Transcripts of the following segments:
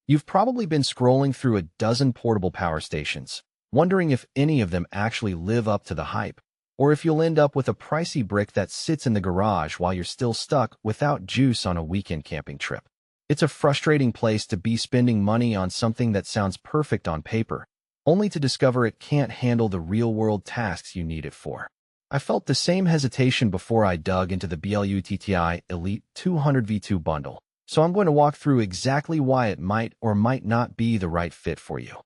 You've probably been scrolling through a dozen portable power stations, wondering if any of them actually live up to the hype, or if you'll end up with a pricey brick that sits in the garage while you're still stuck without juice on a weekend camping trip. It's a frustrating place to be, spending money on something that sounds perfect on paper, only to discover it can't handle the real-world tasks you need it for. I felt the same hesitation before I dug into the BLUETTI Elite 200V2 bundle, so I'm going to walk through exactly why it might or might not be the right fit for you.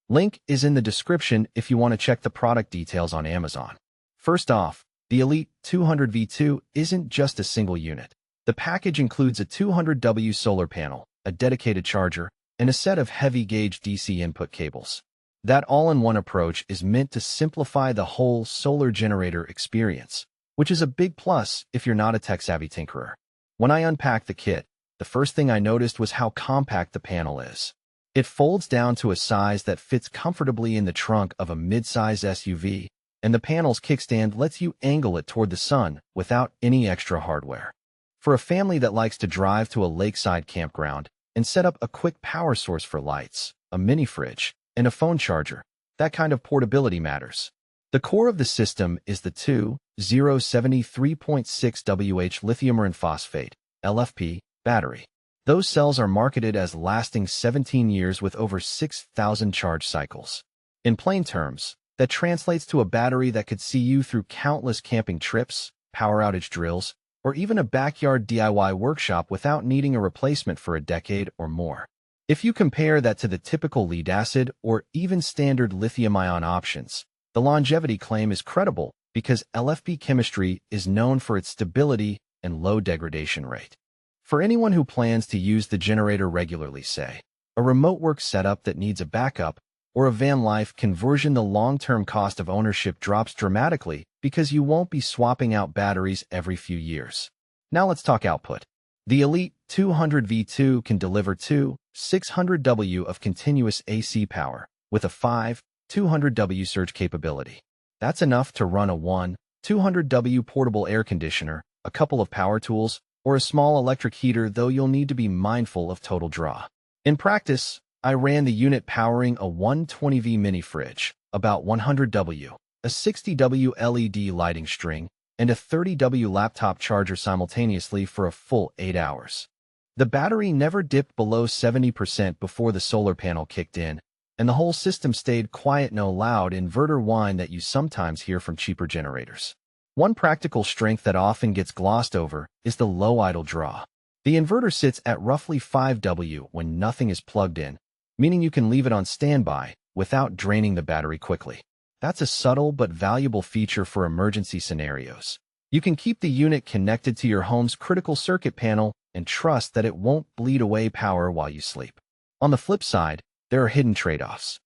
Link is in the description if you want to check the product details on Amazon. First off, the Elite 200V2 isn't just a single unit. The package includes a 200W solar panel, a dedicated charger, and a set of heavy-gauge DC input cables. That all-in-one approach is meant to simplify the whole solar generator experience, which is a big plus if you're not a tech-savvy tinkerer. When I unpacked the kit, the first thing I noticed was how compact the panel is. It folds down to a size that fits comfortably in the trunk of a mid-size SUV, and the panel's kickstand lets you angle it toward the sun without any extra hardware. For a family that likes to drive to a lakeside campground and set up a quick power source for lights, a mini fridge, and a phone charger, that kind of portability matters. The core of the system is the 2073.6 Wh lithium iron phosphate (LFP) battery. Those cells are marketed as lasting 17 years with over 6,000 charge cycles. In plain terms, that translates to a battery that could see you through countless camping trips, power outage drills, or even a backyard DIY workshop without needing a replacement for a decade or more. If you compare that to the typical lead-acid or even standard lithium-ion options, the longevity claim is credible because LFP chemistry is known for its stability and low degradation rate. For anyone who plans to use the generator regularly, say, a remote work setup that needs a backup, or a van life conversion, the long-term cost of ownership drops dramatically because you won't be swapping out batteries every few years. Now let's talk output. The Elite 200V2 can deliver 600W of continuous AC power with a 200W surge capability. That's enough to run a 200W portable air conditioner, a couple of power tools, or a small electric heater, though you'll need to be mindful of total draw. In practice, I ran the unit powering a 120V mini fridge, about 100W, a 60W LED lighting string, and a 30W laptop charger simultaneously for a full 8 hours. The battery never dipped below 70% before the solar panel kicked in, and the whole system stayed quiet, no loud inverter whine that you sometimes hear from cheaper generators. One practical strength that often gets glossed over is the low idle draw. The inverter sits at roughly 5W when nothing is plugged in, meaning you can leave it on standby without draining the battery quickly. That's a subtle but valuable feature for emergency scenarios. You can keep the unit connected to your home's critical circuit panel and trust that it won't bleed away power while you sleep. On the flip side, there are hidden trade-offs.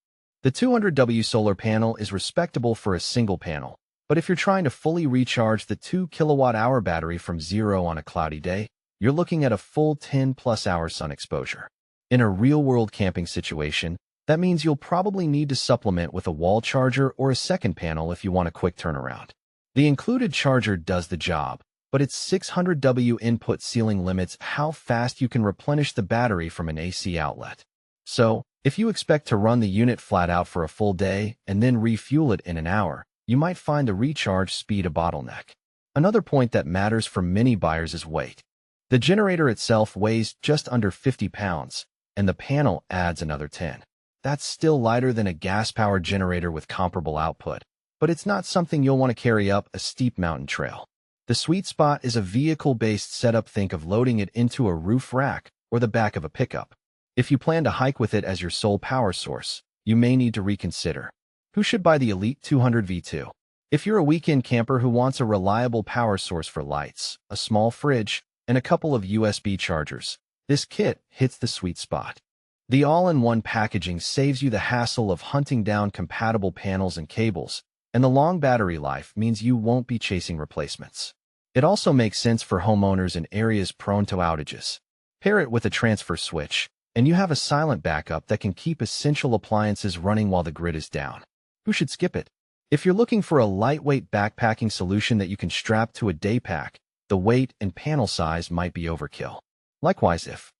The 200W solar panel is respectable for a single panel, but if you're trying to fully recharge the 2 kWh battery from zero on a cloudy day, you're looking at a full 10+ hour sun exposure. In a real-world camping situation, that means you'll probably need to supplement with a wall charger or a second panel if you want a quick turnaround. The included charger does the job, but its 600W input ceiling limits how fast you can replenish the battery from an AC outlet. So, if you expect to run the unit flat out for a full day and then refuel it in an hour, you might find the recharge speed a bottleneck. Another point that matters for many buyers is weight. The generator itself weighs just under 50 pounds, and the panel adds another 10. That's still lighter than a gas-powered generator with comparable output, but it's not something you'll want to carry up a steep mountain trail. The sweet spot is a vehicle-based setup. Think of loading it into a roof rack or the back of a pickup. If you plan to hike with it as your sole power source, you may need to reconsider. Who should buy the Elite 200V2? If you're a weekend camper who wants a reliable power source for lights, a small fridge, and a couple of USB chargers, this kit hits the sweet spot. The all-in-one packaging saves you the hassle of hunting down compatible panels and cables, and the long battery life means you won't be chasing replacements. It also makes sense for homeowners in areas prone to outages. Pair it with a transfer switch, and you have a silent backup that can keep essential appliances running while the grid is down. Who should skip it? If you're looking for a lightweight backpacking solution that you can strap to a day pack, the weight and panel size might be overkill. Likewise, if